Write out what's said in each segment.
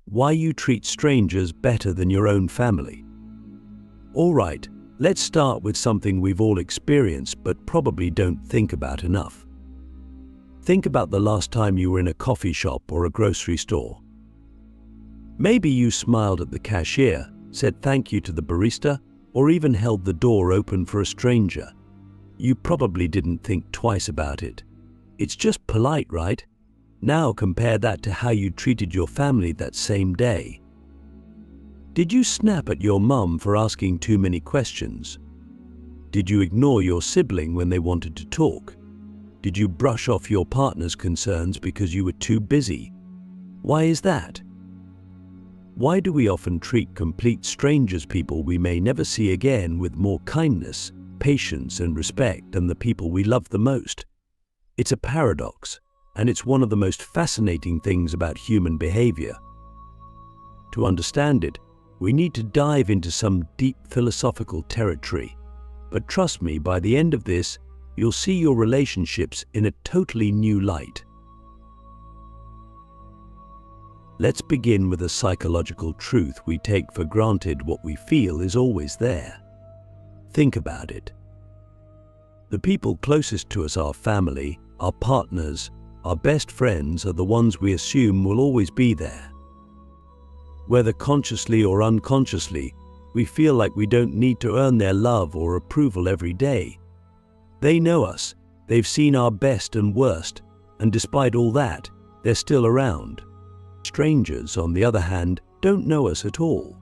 why you treat strangers better than your own family. All right, let's start with something we've all experienced but probably don't think about enough. Think about the last time you were in a coffee shop or a grocery store. Maybe you smiled at the cashier, said thank you to the barista, or even held the door open for a stranger. You probably didn't think twice about it. It's just polite, right? Now compare that to how you treated your family that same day. Did you snap at your mum for asking too many questions? Did you ignore your sibling when they wanted to talk? Did you brush off your partner's concerns because you were too busy? Why is that? Why do we often treat complete strangers, people we may never see again, with more kindness, patience, and respect than the people we love the most? It's a paradox, and it's one of the most fascinating things about human behavior. To understand it, we need to dive into some deep philosophical territory. But trust me, by the end of this, you'll see your relationships in a totally new light. Let's begin with a psychological truth we take for granted: what we feel is always there. Think about it. The people closest to us, our family, our partners, our best friends, are the ones we assume will always be there. Whether consciously or unconsciously, we feel like we don't need to earn their love or approval every day. They know us, they've seen our best and worst, and despite all that, they're still around. Strangers, on the other hand, don't know us at all.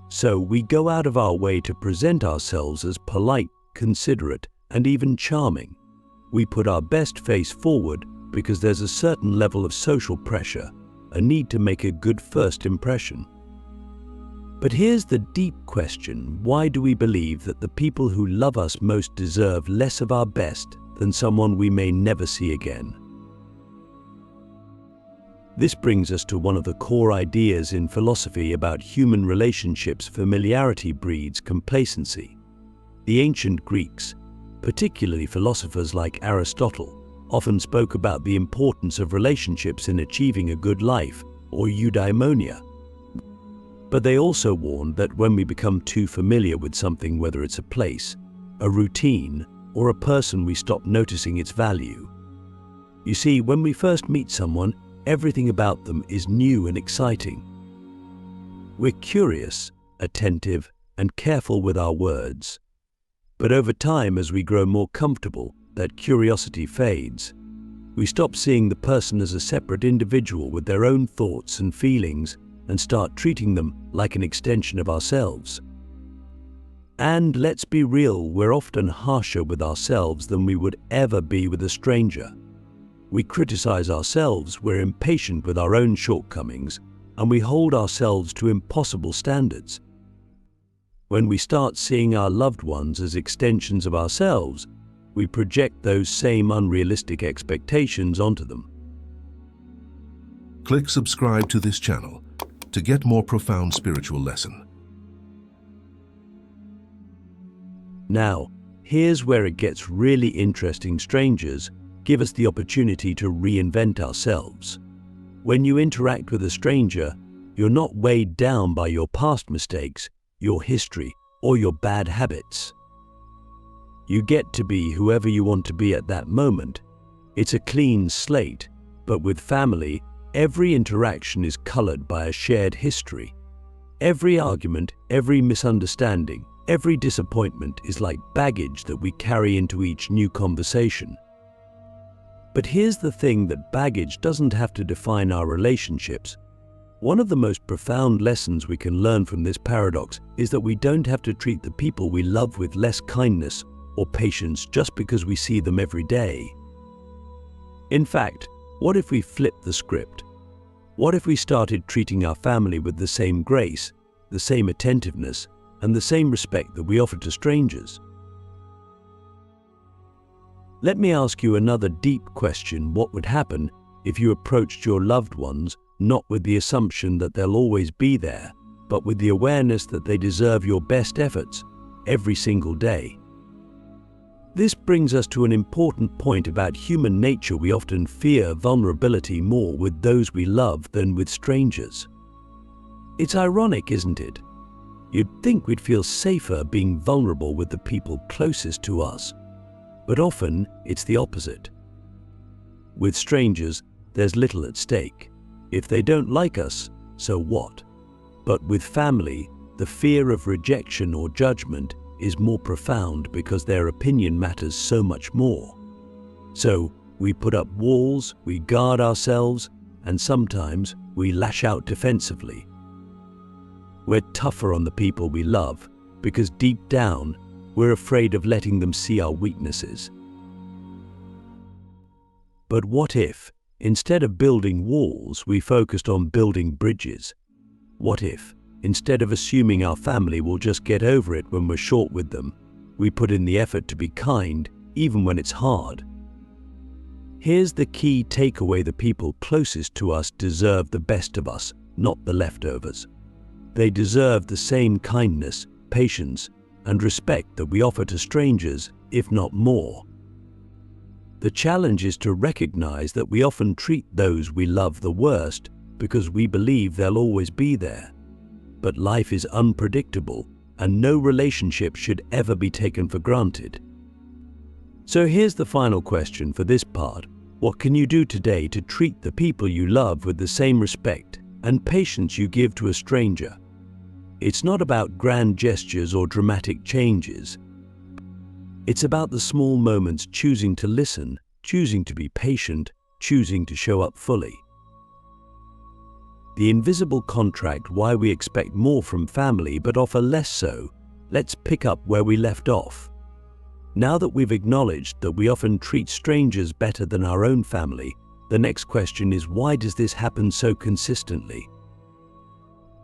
So we go out of our way to present ourselves as polite, considerate, and even charming. We put our best face forward because there's a certain level of social pressure, a need to make a good first impression. But here's the deep question: why do we believe that the people who love us most deserve less of our best than someone we may never see again? This brings us to one of the core ideas in philosophy about human relationships. Familiarity breeds complacency. The ancient Greeks, particularly philosophers like Aristotle, often spoke about the importance of relationships in achieving a good life, or eudaimonia. But they also warned that when we become too familiar with something, whether it's a place, a routine, or a person, we stop noticing its value. You see, when we first meet someone, everything about them is new and exciting. We're curious, attentive, and careful with our words. But over time, as we grow more comfortable, that curiosity fades. We stop seeing the person as a separate individual with their own thoughts and feelings and start treating them like an extension of ourselves. And let's be real, we're often harsher with ourselves than we would ever be with a stranger. We criticize ourselves, we're impatient with our own shortcomings, and we hold ourselves to impossible standards. When we start seeing our loved ones as extensions of ourselves, we project those same unrealistic expectations onto them. Click subscribe to this channel to get more profound spiritual lesson. Now, here's where it gets really interesting. Strangers give us the opportunity to reinvent ourselves. When you interact with a stranger, you're not weighed down by your past mistakes, your history, or your bad habits. You get to be whoever you want to be at that moment. It's a clean slate, but with family, every interaction is colored by a shared history. Every argument, every misunderstanding, every disappointment is like baggage that we carry into each new conversation. But here's the thing: that baggage doesn't have to define our relationships. One of the most profound lessons we can learn from this paradox is that we don't have to treat the people we love with less kindness or patience just because we see them every day. In fact, what if we flipped the script? What if we started treating our family with the same grace, the same attentiveness, and the same respect that we offer to strangers? Let me ask you another deep question. What would happen if you approached your loved ones not with the assumption that they'll always be there, but with the awareness that they deserve your best efforts every single day? This brings us to an important point about human nature. We often fear vulnerability more with those we love than with strangers. It's ironic, isn't it? You'd think we'd feel safer being vulnerable with the people closest to us, but often it's the opposite. With strangers, there's little at stake. If they don't like us, so what? But with family, the fear of rejection or judgment is more profound because their opinion matters so much more. So we put up walls, we guard ourselves, and sometimes we lash out defensively. We're tougher on the people we love because deep down, we're afraid of letting them see our weaknesses. But what if, instead of building walls, we focused on building bridges? What if, instead of assuming our family will just get over it when we're short with them, we put in the effort to be kind, even when it's hard? Here's the key takeaway: the people closest to us deserve the best of us, not the leftovers. They deserve the same kindness, patience, and respect that we offer to strangers, if not more. The challenge is to recognize that we often treat those we love the worst because we believe they'll always be there. But life is unpredictable, and no relationship should ever be taken for granted. So here's the final question for this part. What can you do today to treat the people you love with the same respect and patience you give to a stranger? It's not about grand gestures or dramatic changes. It's about the small moments: choosing to listen, choosing to be patient, choosing to show up fully. The invisible contract: why we expect more from family but offer less so. Let's pick up where we left off. Now that we've acknowledged that we often treat strangers better than our own family, the next question is, why does this happen so consistently?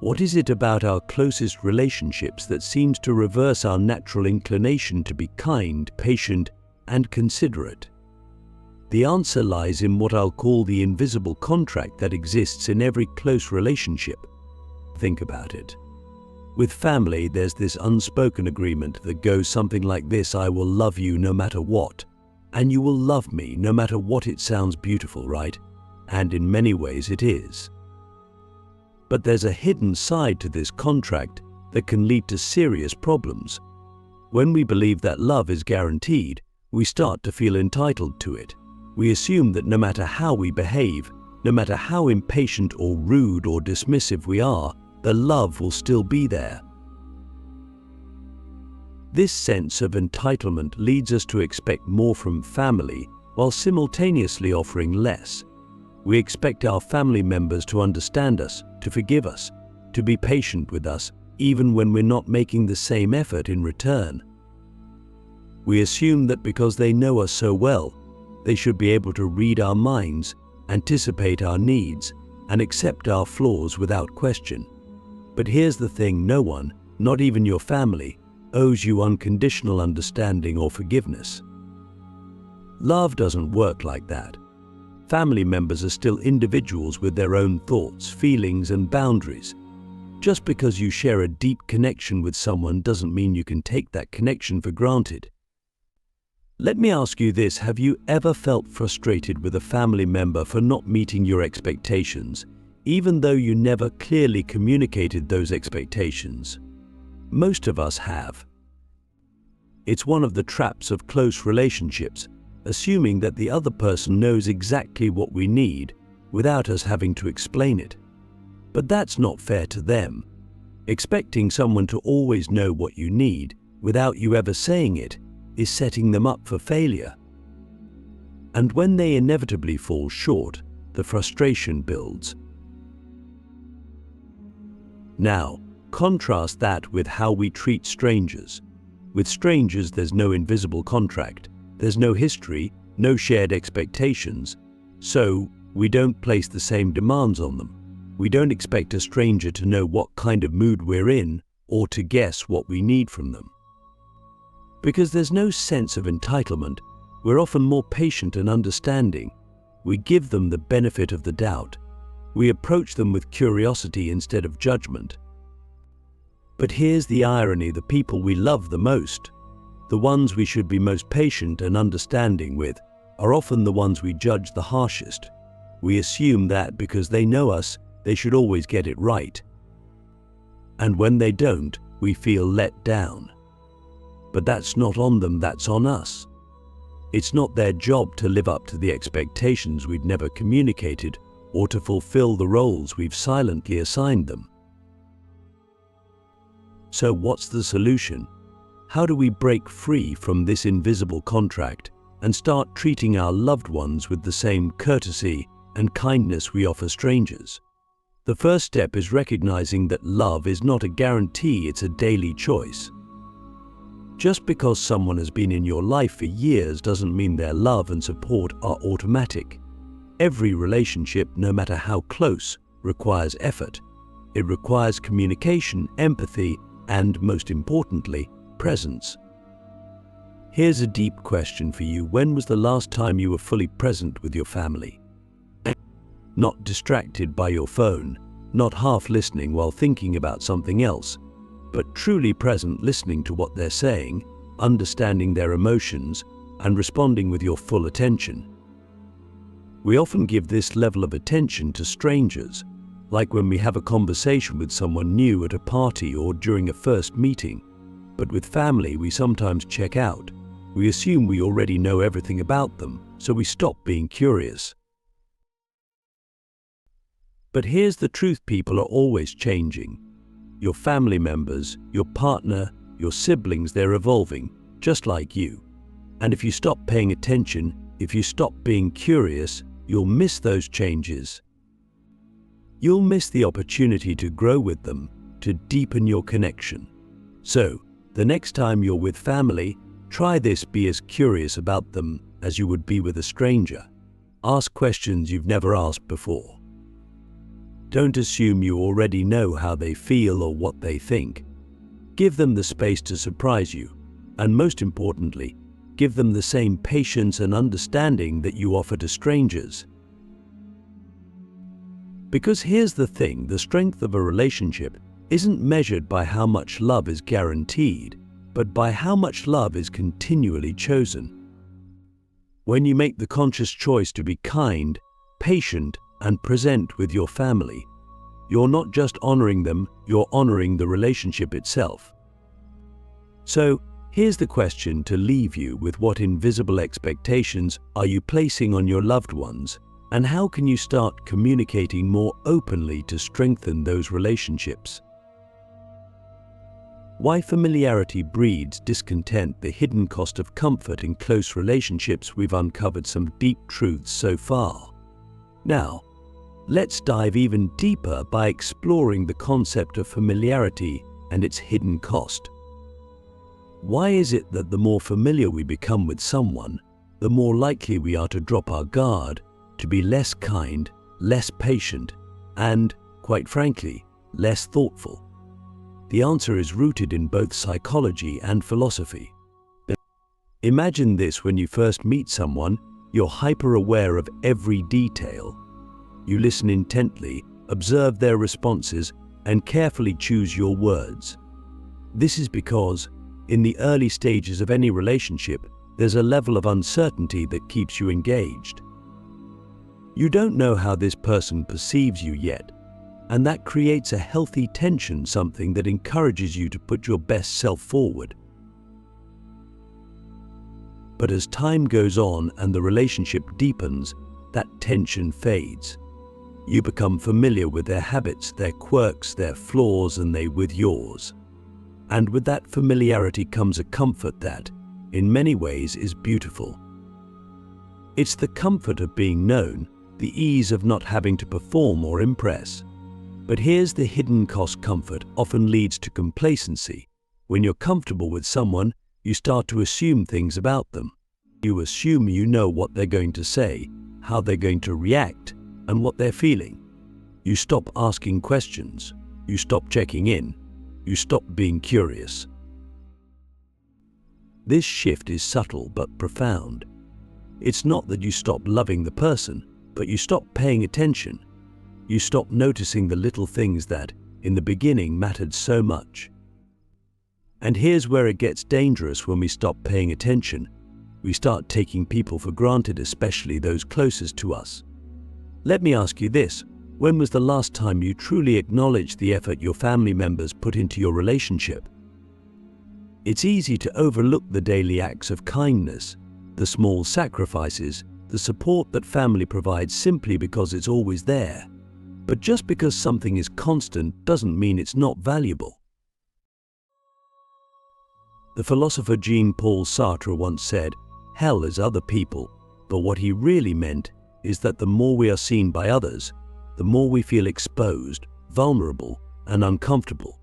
What is it about our closest relationships that seems to reverse our natural inclination to be kind, patient, and considerate? The answer lies in what I'll call the invisible contract that exists in every close relationship. Think about it. With family, there's this unspoken agreement that goes something like this: I will love you no matter what, and you will love me no matter what. It sounds beautiful, right? And in many ways it is. But there's a hidden side to this contract that can lead to serious problems. When we believe that love is guaranteed, we start to feel entitled to it. We assume that no matter how we behave, no matter how impatient or rude or dismissive we are, the love will still be there. This sense of entitlement leads us to expect more from family while simultaneously offering less. We expect our family members to understand us, to forgive us, to be patient with us, even when we're not making the same effort in return. We assume that because they know us so well, they should be able to read our minds, anticipate our needs, and accept our flaws without question. But here's the thing: no one, not even your family, owes you unconditional understanding or forgiveness. Love doesn't work like that. Family members are still individuals with their own thoughts, feelings, and boundaries. Just because you share a deep connection with someone doesn't mean you can take that connection for granted. Let me ask you this: have you ever felt frustrated with a family member for not meeting your expectations, even though you never clearly communicated those expectations? Most of us have. It's one of the traps of close relationships, assuming that the other person knows exactly what we need without us having to explain it. But that's not fair to them. Expecting someone to always know what you need without you ever saying it is setting them up for failure. And when they inevitably fall short, the frustration builds. Now, contrast that with how we treat strangers. With strangers, there's no invisible contract. There's no history, no shared expectations. So, we don't place the same demands on them. We don't expect a stranger to know what kind of mood we're in or to guess what we need from them. Because there's no sense of entitlement, we're often more patient and understanding. We give them the benefit of the doubt. We approach them with curiosity instead of judgment. But here's the irony: the people we love the most, the ones we should be most patient and understanding with, are often the ones we judge the harshest. We assume that because they know us, they should always get it right. And when they don't, we feel let down. But that's not on them, that's on us. It's not their job to live up to the expectations we've never communicated or to fulfill the roles we've silently assigned them. So what's the solution? How do we break free from this invisible contract and start treating our loved ones with the same courtesy and kindness we offer strangers? The first step is recognizing that love is not a guarantee, it's a daily choice. Just because someone has been in your life for years doesn't mean their love and support are automatic. Every relationship, no matter how close, requires effort. It requires communication, empathy, and, most importantly, presence. Here's a deep question for you. When was the last time you were fully present with your family? Not distracted by your phone, not half listening while thinking about something else, but truly present, listening to what they're saying, understanding their emotions, and responding with your full attention. We often give this level of attention to strangers, like when we have a conversation with someone new at a party or during a first meeting. But with family, we sometimes check out. We assume we already know everything about them, so we stop being curious. But here's the truth: people are always changing. Your family members, your partner, your siblings, they're evolving, just like you. And if you stop paying attention, if you stop being curious, you'll miss those changes. You'll miss the opportunity to grow with them, to deepen your connection. So, the next time you're with family, try this: be as curious about them as you would be with a stranger. Ask questions you've never asked before. Don't assume you already know how they feel or what they think. Give them the space to surprise you, and most importantly, give them the same patience and understanding that you offer to strangers. Because here's the thing: the strength of a relationship isn't measured by how much love is guaranteed, but by how much love is continually chosen. When you make the conscious choice to be kind, patient, and present with your family, you're not just honoring them, you're honoring the relationship itself. So, here's the question to leave you with: what invisible expectations are you placing on your loved ones, and how can you start communicating more openly to strengthen those relationships? Why familiarity breeds discontent, the hidden cost of comfort in close relationships. We've uncovered some deep truths so far. Now, let's dive even deeper by exploring the concept of familiarity and its hidden cost. Why is it that the more familiar we become with someone, the more likely we are to drop our guard, to be less kind, less patient, and, quite frankly, less thoughtful? The answer is rooted in both psychology and philosophy. Imagine this: when you first meet someone, you're hyper-aware of every detail. You listen intently, observe their responses, and carefully choose your words. This is because, in the early stages of any relationship, there's a level of uncertainty that keeps you engaged. You don't know how this person perceives you yet, and that creates a healthy tension, something that encourages you to put your best self forward. But as time goes on and the relationship deepens, that tension fades. You become familiar with their habits, their quirks, their flaws, and they with yours. And with that familiarity comes a comfort that, in many ways, is beautiful. It's the comfort of being known, the ease of not having to perform or impress. But here's the hidden cost: comfort often leads to complacency. When you're comfortable with someone, you start to assume things about them. You assume you know what they're going to say, how they're going to react, and what they're feeling. You stop asking questions. You stop checking in. You stop being curious. This shift is subtle but profound. It's not that you stop loving the person, but you stop paying attention. You stop noticing the little things that, in the beginning, mattered so much. And here's where it gets dangerous: when we stop paying attention, we start taking people for granted, especially those closest to us. Let me ask you this: When was the last time you truly acknowledged the effort your family members put into your relationship? It's easy to overlook the daily acts of kindness, the small sacrifices, the support that family provides simply because it's always there. But just because something is constant doesn't mean it's not valuable. The philosopher Jean-Paul Sartre once said, "Hell is other people," but what he really meant is that the more we are seen by others, the more we feel exposed, vulnerable, and uncomfortable.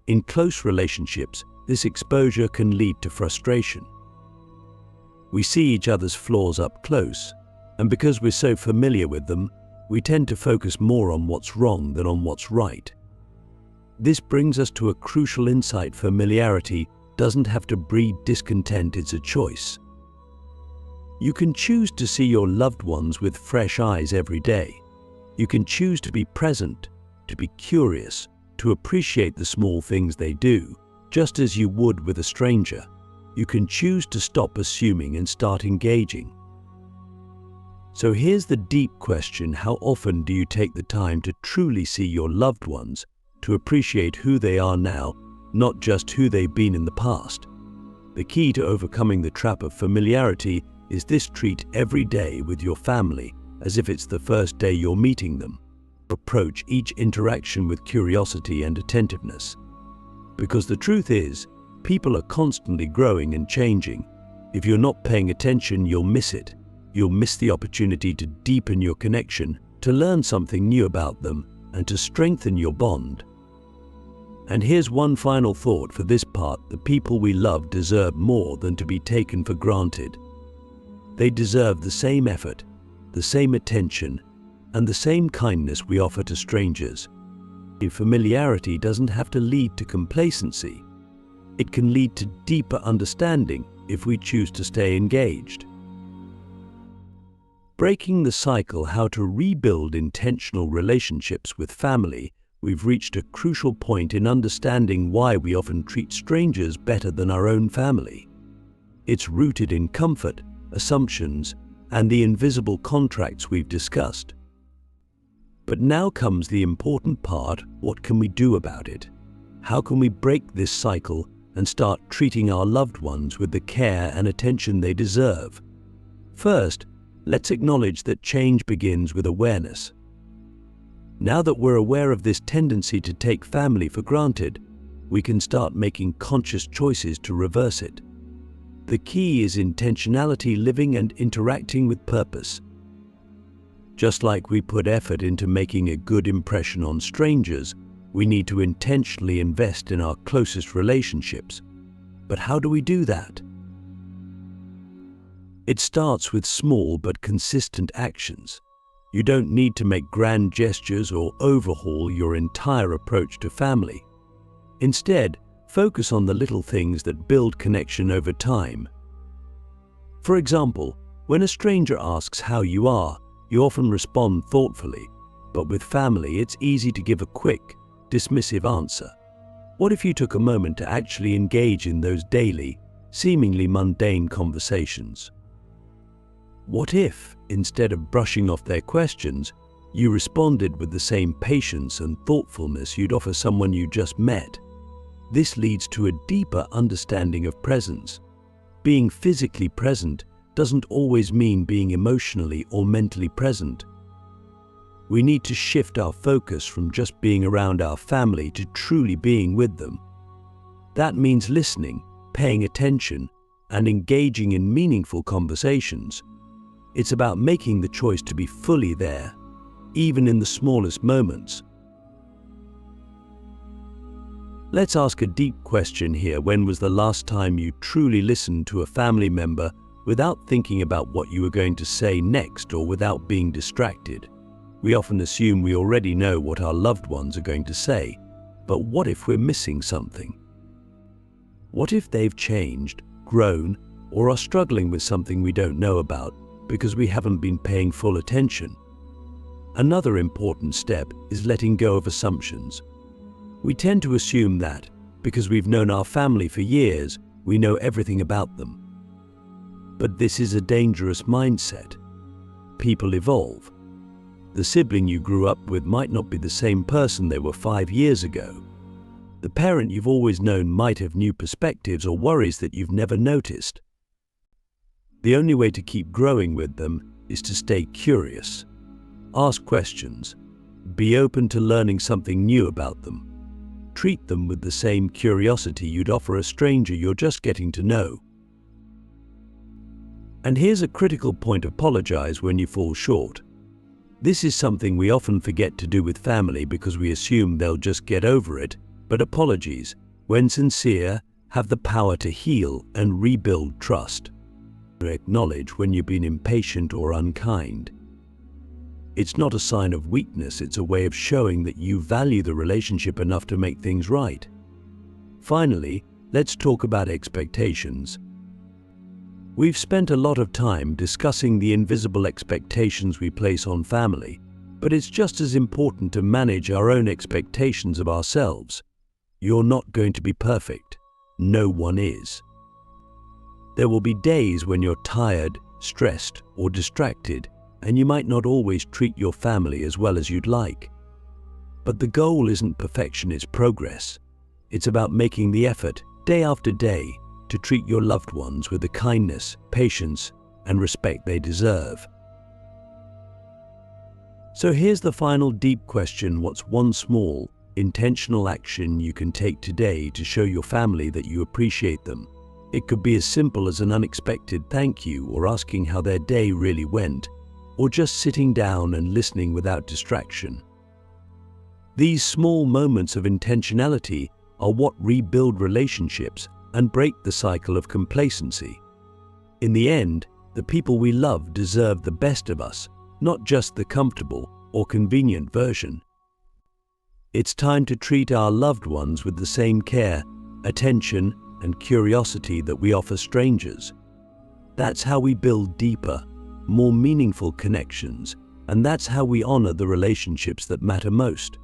In close relationships, this exposure can lead to frustration. We see each other's flaws up close, and because we're so familiar with them, we tend to focus more on what's wrong than on what's right. This brings us to a crucial insight: familiarity doesn't have to breed discontent, it's a choice. You can choose to see your loved ones with fresh eyes every day. You can choose to be present, to be curious, to appreciate the small things they do, just as you would with a stranger. You can choose to stop assuming and start engaging. So here's the deep question: how often do you take the time to truly see your loved ones, to appreciate who they are now, not just who they've been in the past? The key to overcoming the trap of familiarity is this: treat every day with your family as if it's the first day you're meeting them. Approach each interaction with curiosity and attentiveness. Because the truth is, people are constantly growing and changing. If you're not paying attention, you'll miss it. You'll miss the opportunity to deepen your connection, to learn something new about them, and to strengthen your bond. And here's one final thought for this part: the people we love deserve more than to be taken for granted. They deserve the same effort, the same attention, and the same kindness we offer to strangers. Familiarity doesn't have to lead to complacency. It can lead to deeper understanding if we choose to stay engaged. Breaking the cycle: how to rebuild intentional relationships with family. We've reached a crucial point in understanding why we often treat strangers better than our own family. It's rooted in comfort, assumptions, and the invisible contracts we've discussed. But now comes the important part: what can we do about it? How can we break this cycle and start treating our loved ones with the care and attention they deserve? First, let's acknowledge that change begins with awareness. Now that we're aware of this tendency to take family for granted, we can start making conscious choices to reverse it. The key is intentionality: living and interacting with purpose. Just like we put effort into making a good impression on strangers, we need to intentionally invest in our closest relationships. But how do we do that? It starts with small but consistent actions. You don't need to make grand gestures or overhaul your entire approach to family. Instead, focus on the little things that build connection over time. For example, when a stranger asks how you are, you often respond thoughtfully, but with family it's easy to give a quick, dismissive answer. What if you took a moment to actually engage in those daily, seemingly mundane conversations? What if, instead of brushing off their questions, you responded with the same patience and thoughtfulness you'd offer someone you just met? This leads to a deeper understanding of presence. Being physically present doesn't always mean being emotionally or mentally present. We need to shift our focus from just being around our family to truly being with them. That means listening, paying attention, and engaging in meaningful conversations. It's about making the choice to be fully there, even in the smallest moments. Let's ask a deep question here. When was the last time you truly listened to a family member without thinking about what you were going to say next or without being distracted? We often assume we already know what our loved ones are going to say, but what if we're missing something? What if they've changed, grown, or are struggling with something we don't know about because we haven't been paying full attention? Another important step is letting go of assumptions. We tend to assume that, because we've known our family for years, we know everything about them. But this is a dangerous mindset. People evolve. The sibling you grew up with might not be the same person they were 5 years ago. The parent you've always known might have new perspectives or worries that you've never noticed. The only way to keep growing with them is to stay curious. Ask questions. Be open to learning something new about them. Treat them with the same curiosity you'd offer a stranger you're just getting to know. And here's a critical point: apologize when you fall short. This is something we often forget to do with family because we assume they'll just get over it, but apologies, when sincere, have the power to heal and rebuild trust. Acknowledge when you've been impatient or unkind. It's not a sign of weakness, it's a way of showing that you value the relationship enough to make things right. Finally, let's talk about expectations. We've spent a lot of time discussing the invisible expectations we place on family, but it's just as important to manage our own expectations of ourselves. You're not going to be perfect. No one is. There will be days when you're tired, stressed, or distracted, and you might not always treat your family as well as you'd like. But the goal isn't perfection, it's progress. It's about making the effort, day after day, to treat your loved ones with the kindness, patience, and respect they deserve. So here's the final deep question: what's one small, intentional action you can take today to show your family that you appreciate them? It could be as simple as an unexpected thank you, or asking how their day really went, or just sitting down and listening without distraction. These small moments of intentionality are what rebuild relationships and break the cycle of complacency. In the end, the people we love deserve the best of us, not just the comfortable or convenient version. It's time to treat our loved ones with the same care, attention, and curiosity that we offer strangers. That's how we build deeper, more meaningful connections, and that's how we honor the relationships that matter most.